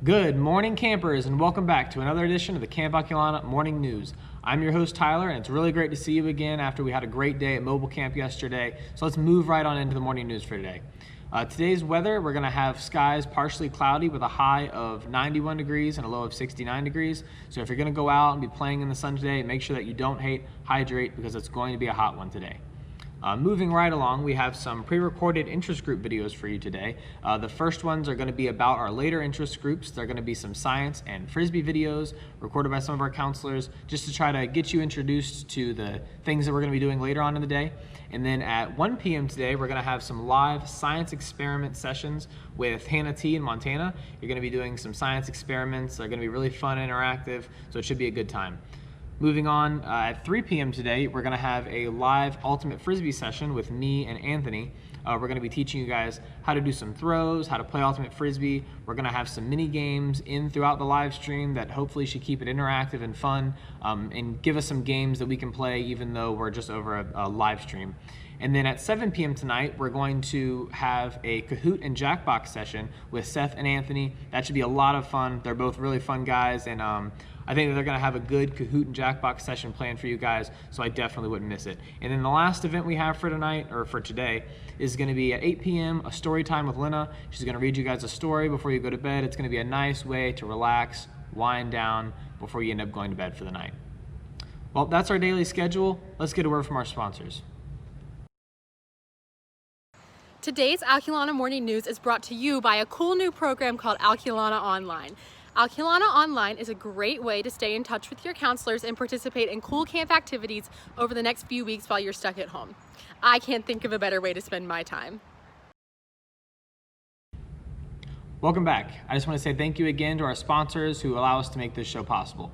Good morning, campers, and welcome back to another edition of the Camp Alkulana Morning News. I'm your host, Tyler, and it's really great to see you again after we had a great day at mobile camp yesterday. So let's move right on into the morning news for today. Today's weather, we're going to have skies partially cloudy with a high of 91 degrees and a low of 69 degrees. So if you're going to go out and be playing in the sun today, make sure that you don't hydrate because it's going to be a hot one today. Moving right along, we have some pre-recorded interest group videos for you today. The first ones are going to be about our later interest groups. They're going to be some science and Frisbee videos recorded by some of our counselors just to try to get you introduced to the things that we're going to be doing later on in the day. And then at 1 p.m. today, we're going to have some live science experiment sessions with Hannah T in Montana. You're going to be doing some science experiments. They're going to be really fun and interactive, so it should be a good time. Moving on, at 3 p.m. today, we're going to have a live Ultimate Frisbee session with me and Anthony. We're going to be teaching you guys how to do some throws, how to play Ultimate Frisbee. We're going to have some mini games in throughout the live stream that hopefully should keep it interactive and fun and give us some games that we can play even though we're just over a live stream. And then at 7 p.m. tonight, we're going to have a Kahoot and Jackbox session with Seth and Anthony. That should be a lot of fun. They're both really fun guys, and I think that they're going to have a good Kahoot and Jackbox session planned for you guys, so I definitely wouldn't miss it. And then the last event we have for tonight, or for today, is going to be at 8 p.m., a story time with Lena. She's going to read you guys a story before you go to bed. It's going to be a nice way to relax, wind down before you end up going to bed for the night. Well, that's our daily schedule. Let's get a word from our sponsors. Today's Alkulana Morning News is brought to you by a cool new program called Alkulana Online. Alkulana Online is a great way to stay in touch with your counselors and participate in cool camp activities over the next few weeks while you're stuck at home. I can't think of a better way to spend my time. Welcome back. I just want to say thank you again to our sponsors who allow us to make this show possible.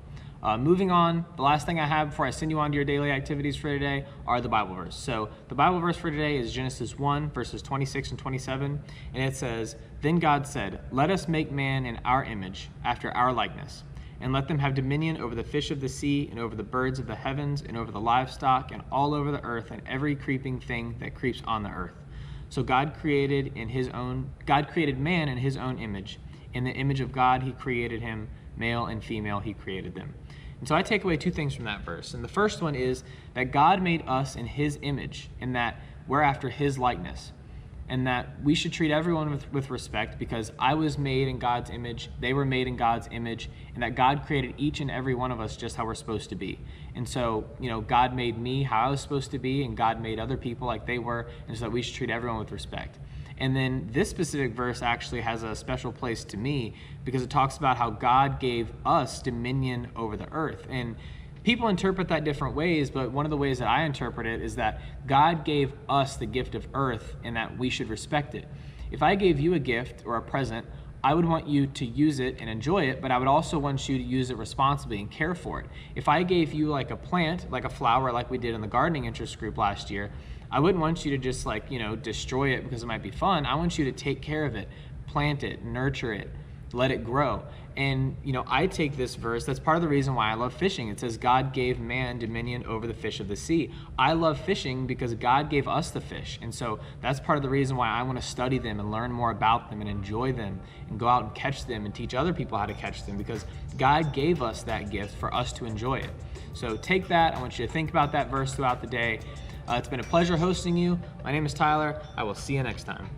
Moving on, the last thing I have before I send you on to your daily activities for today are the Bible verse. So the Bible verse for today is Genesis 1, verses 26 and 27, and it says, "Then God said, 'Let us make man in our image, after our likeness, and let them have dominion over the fish of the sea, and over the birds of the heavens, and over the livestock, and all over the earth, and every creeping thing that creeps on the earth.' So God created man in his own image. In the image of God he created him, male and female he created them." And so I take away two things from that verse. And the first one is that God made us in his image, and that we're after his likeness, and that we should treat everyone with respect because I was made in God's image, they were made in God's image, and that God created each and every one of us just how we're supposed to be. And so, God made me how I was supposed to be, and God made other people like they were, and so that we should treat everyone with respect. And then this specific verse actually has a special place to me because it talks about how God gave us dominion over the earth. And people interpret that different ways, but one of the ways that I interpret it is that God gave us the gift of earth and that we should respect it. If I gave you a gift or a present, I would want you to use it and enjoy it, but I would also want you to use it responsibly and care for it. If I gave you like a plant, like a flower, like we did in the gardening interest group last year, I wouldn't want you to just destroy it because it might be fun. I want you to take care of it, plant it, nurture it, let it grow. And, I take this verse, that's part of the reason why I love fishing. It says God gave man dominion over the fish of the sea. I love fishing because God gave us the fish. And so that's part of the reason why I want to study them and learn more about them and enjoy them and go out and catch them and teach other people how to catch them because God gave us that gift for us to enjoy it. So take that. I want you to think about that verse throughout the day. It's been a pleasure hosting you. My name is Tyler. I will see you next time.